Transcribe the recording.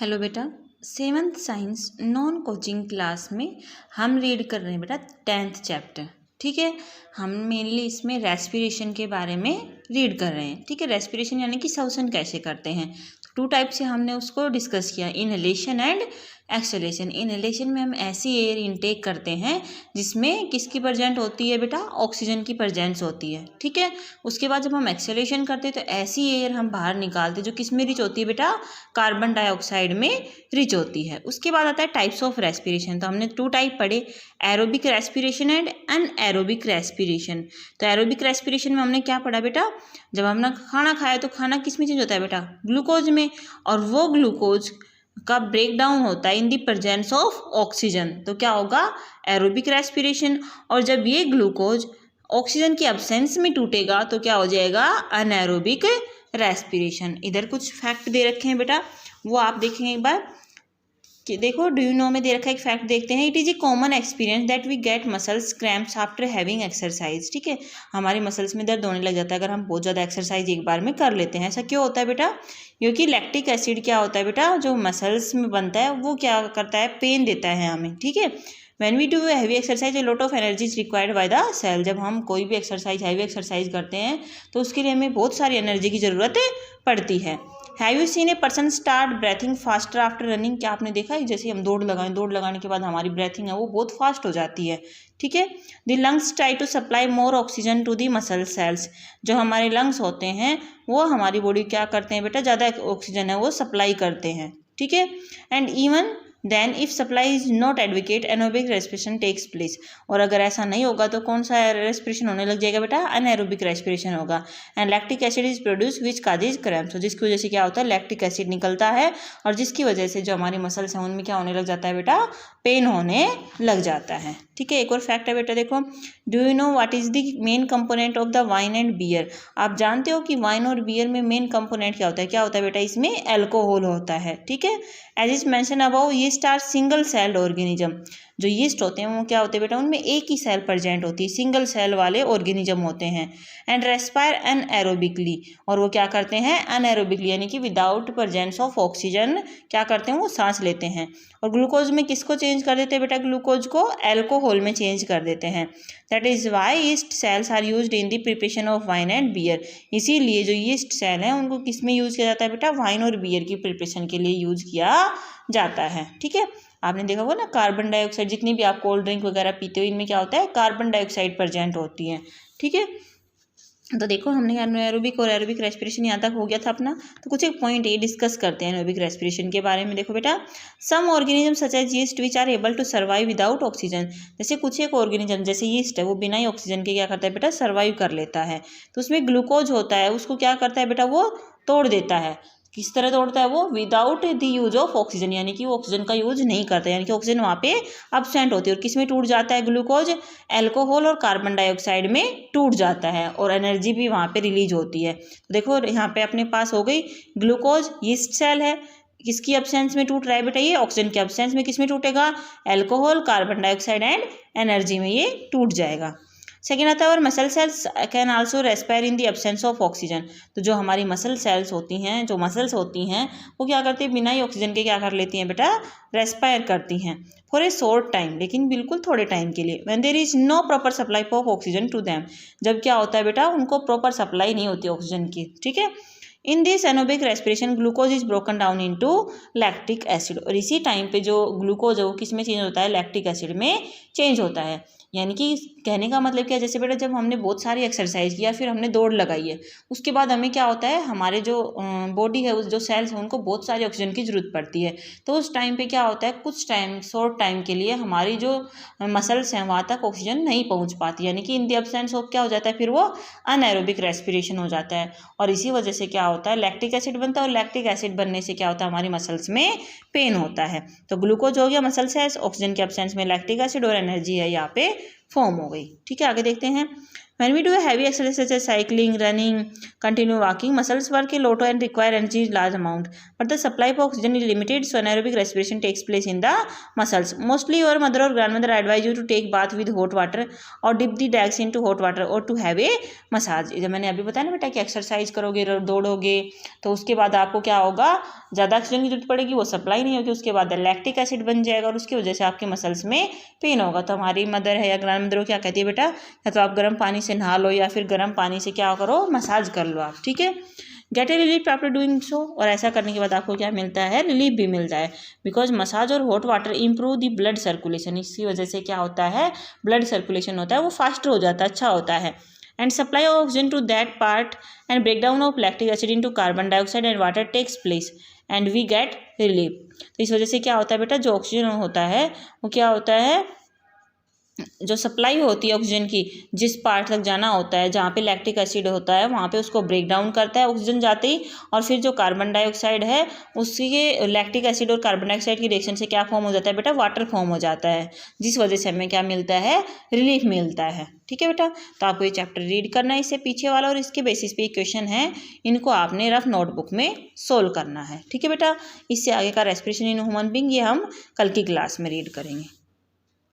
Hello बेटा, seventh science non coaching class में हम रीड कर रहे हैं बेटा 10th चैप्टर। ठीक है, हम मेनली इसमें रेस्पिरेशन के बारे में रीड कर रहे हैं। ठीक है, रेस्पिरेशन यानी कि श्वसन कैसे करते हैं। टू टाइप से हमने उसको डिस्कस किया, इनहेलेशन एंड एक्सहेलेशन। इनहेलेशन में हम ऐसी एयर इनटेक करते हैं जिसमें किसकी प्रेजेंट होती है बेटा, ऑक्सीजन की प्रेजेंस होती है। ठीक है, उसके बाद जब हम एक्सहेलेशन करते हैं तो ऐसी एयर हम बाहर निकालते हैं जो किस में रिच होती है बेटा, कार्बन डाइऑक्साइड में रिच होती है। उसके बाद आता है टाइप्स ऑफ रेस्पिरेशन। तो हमने 2 टाइप पढ़े, aerobic respiration and anaerobic respiration. तो एरोबिक रेस्पिरेशन में हमने क्या पढ़ा बेटा, जब हमने खाना खाया तो खाना किस में चेंज होता है बेटा, ग्लूकोज में, और वो ग्लूकोज का ब्रेक डाउन होता है in the presence of oxygen. तो क्या होगा, एरोबिक रेस्पिरेशन। और जब ये ग्लूकोज ऑक्सीजन की एब्सेंस में टूटेगा तो क्या हो जाएगा, अनएरोबिक रेस्पिरेशन। इधर कुछ फैक्ट दे रखे हैं बेटा, वो आप देखेंगे एक बार कि देखो, डू यू नो में दे रखा है एक फैक्ट, देखते हैं। It is a common experience that we get muscles cramps after having exercise. ठीक है, हमारे मसल्स में दर्द होने लग जाता है अगर हम बहुत ज़्यादा एक्सरसाइज एक बार में कर लेते हैं। ऐसा क्यों होता है बेटा, क्योंकि लैक्टिक एसिड क्या होता है बेटा, जो मसल्स में बनता है वो क्या करता है, पेन देता है हमें। ठीक है, when we do a heavy exercise a lot of energy is required by the cell। जब हम कोई भी एक्सरसाइज, हैवी एक्सरसाइज करते हैं तो उसके लिए हमें बहुत सारी एनर्जी की ज़रूरत पड़ती है। Have you seen a person start breathing faster after running. क्या आपने देखा है, जैसे हम दौड़ लगाएं, दौड़ लगाने के बाद हमारी ब्रेथिंग है वो बहुत फास्ट हो जाती है। ठीक है, the lungs try to supply more oxygen to the muscle cells. जो हमारे लंग्स होते हैं वो हमारी बॉडी क्या करते हैं बेटा, ज़्यादा ऑक्सीजन है वो सप्लाई करते हैं। ठीक है, and even then if supply is not adequate anaerobic respiration takes place. और अगर ऐसा नहीं होगा तो कौन सा रेस्पिरेशन होने लग जाएगा बेटा, अनएरोबिक रेस्पिरेशन होगा। And lactic acid is produce which causes cramps. जिसकी वजह से क्या होता है, लैक्टिक एसिड निकलता है और जिसकी वजह से जो हमारी मसल्स हैं उनमें क्या होने लग जाता है बेटा, पेन होने लग जाता है। ठीक है, एक और फैक्ट है बेटा, देखो, do you know what is the main component of the wine and beer. आप जानते हो कि वाइन और बियर में मेन कंपोनेंट क्या होता है, क्या होता है बेटा, इसमें एल्कोहल होता है। ठीक है, as is mention above yeast are single celled organism. जो यीस्ट होते हैं वो क्या होते हैं बेटा, उनमें एक ही सेल प्रेजेंट होती है, सिंगल सेल वाले ऑर्गेनिज्म होते हैं। एंड रेस्पायर अनएरोबिकली, और वो क्या करते हैं, अनएरोबिकली यानी कि विदाउट प्रेजेंस ऑफ ऑक्सीजन क्या करते हैं, वो सांस लेते हैं। और ग्लूकोज में किसको चेंज कर देते हैं बेटा, ग्लूकोज को एल्कोहल में चेंज कर देते हैं। That is why yeast cells are used in the preparation of wine and beer. इसीलिए जो यीस्ट सेल हैं उनको किस में यूज़ किया जाता है बेटा, वाइन और बियर की प्रिपरेशन के लिए यूज़ किया जाता है। ठीक है, आपने देखा होगा ना, कार्बन डाइऑक्साइड, जितनी भी आप कोल्ड ड्रिंक वगैरह पीते हो इनमें क्या होता है, कार्बन डाइऑक्साइड प्रेजेंट होती है। ठीक है, तो देखो हमने एरोबिक और एरोबिक रेस्पिरेशन यहाँ तक हो गया था अपना। तो कुछ एक पॉइंट ये डिस्कस करते हैं एरोबिक रेस्पिरेशन के बारे में। देखो बेटा, some organism such as yeast which are able to survive without oxygen. जैसे कुछ एक ऑर्गेनिज्म जैसे यीस्ट है वो बिना ही ऑक्सीजन के क्या करता है बेटा, सर्वाइव कर लेता है। तो उसमें ग्लूकोज होता है, उसको क्या करता है बेटा, वो तोड़ देता है। किस तरह तोड़ता है वो, without the use of oxygen, यानी कि वो ऑक्सीजन का यूज नहीं करता, यानी कि ऑक्सीजन वहाँ पे अब्सेंट होती है। और किस में टूट जाता है ग्लूकोज, एल्कोहल और कार्बन डाइऑक्साइड में टूट जाता है, और एनर्जी भी वहाँ पे रिलीज होती है। तो देखो यहाँ पे अपने पास हो गई ग्लूकोज, यीस्ट सेल है, किसकी एब्सेंस में टूट रहा है बेटा, ये ऑक्सीजन के एब्सेंस में किस में टूटेगा, alcohol, carbon dioxide and energy में ये टूट जाएगा। सेकेंड आता है और muscle cells can also respire in the absence of oxygen. तो जो हमारी मसल सेल्स होती हैं, जो मसल्स होती हैं वो क्या करती हैं, बिना ही ऑक्सीजन के क्या कर लेती हैं बेटा, रेस्पायर करती हैं फॉर ए शॉर्ट टाइम, लेकिन बिल्कुल थोड़े टाइम के लिए। When there is no proper supply of oxygen to them. जब क्या होता है बेटा, उनको प्रॉपर सप्लाई नहीं होती ऑक्सीजन की। ठीक है, in this anaerobic respiration glucose is broken down into lactic acid. और इसी टाइम पे जो ग्लूकोज है वो किस में चेंज होता है, लैक्टिक एसिड में चेंज होता है। यानी कि कहने का मतलब क्या है, जैसे बेटा जब हमने बहुत सारी एक्सरसाइज किया, फिर हमने दौड़ लगाई है, उसके बाद हमें क्या होता है, हमारे जो बॉडी है, उस जो सेल्स हैं उनको बहुत सारी ऑक्सीजन की जरूरत पड़ती है। तो उस टाइम पे क्या होता है, कुछ टाइम, शॉर्ट टाइम के लिए हमारी जो मसल्स हैं वहाँ तक ऑक्सीजन नहीं पहुँच पाती, यानी कि इन द एब्सेंस ऑफ क्या हो जाता है, फिर वो अनएरोबिक रेस्पिरेशन हो जाता है। और इसी वजह से क्या होता है, लैक्टिक एसिड बनता है, और लैक्टिक एसिड बनने से क्या होता है, हमारी मसल्स में पेन होता है। तो ग्लूकोज हो गया मसल सेल्स, ऑक्सीजन के एब्सेंस में लैक्टिक एसिड, और एनर्जी है यहाँ पे फॉर्म हो गई। ठीक है, आगे देखते हैं। When we do a heavy exercise such as cycling, running, continue walking, muscles work a lot and require energy in large amount. But the supply of oxygen is limited, so anaerobic respiration takes place in the muscles. Mostly your mother or grandmother advise you to take bath with hot water or dip the legs into hot water or to have a massage. जब मैंने अभी बताया ना बेटा कि exercise करोगे, दौड़ोगे, तो उसके बाद आपको क्या होगा, ज़्यादा ऑक्सीजन की जरूरत पड़ेगी, वो सप्लाई नहीं होगी, उसके बाद लैक्टिक एसिड बन जाएगा और उसकी वजह से आपके मसल्स में पेन होगा। तो हमारी मदर है या ग्रैंड मदर क्या कहती है बेटा, या तो आप गर्म पानी से नहा लो या फिर गर्म पानी से क्या करो, मसाज कर लो आप, ठीक है। गेट ए रिलीफ आफ्टर डूइंग सो, और ऐसा करने के बाद आपको क्या मिलता है, रिलीफ भी मिलता है। बिकॉज मसाज और hot water improve the blood circulation, इसकी वजह से क्या होता है, ब्लड सर्कुलेशन होता है वो फास्टर हो जाता है, अच्छा होता है। And supply of oxygen to that part and break down of lactic acid into carbon dioxide and water takes place and we get relief. तो इस वजह से क्या होता है बेटा, जो ऑक्सीजन होता है वो क्या होता है, जो सप्लाई होती है ऑक्सीजन की, जिस पार्ट तक जाना होता है जहाँ पे लैक्टिक एसिड होता है वहाँ पे उसको ब्रेक डाउन करता है ऑक्सीजन जाते ही, और फिर जो कार्बन डाइऑक्साइड है उसके लैक्टिक एसिड और कार्बन डाइऑक्साइड की रिएक्शन से क्या फॉर्म हो जाता है बेटा, वाटर फॉर्म हो जाता है, जिस वजह से हमें क्या मिलता है, रिलीफ मिलता है। ठीक है बेटा, तो आपको ये चैप्टर रीड करना है, इससे पीछे वाला, और इसके बेसिस पे क्वेश्चन है, इनको आपने रफ नोटबुक में सोल्व करना है। ठीक है बेटा, इससे आगे का रेस्पिरेशन इन ह्यूमन बीइंग ये हम कल की क्लास में रीड करेंगे।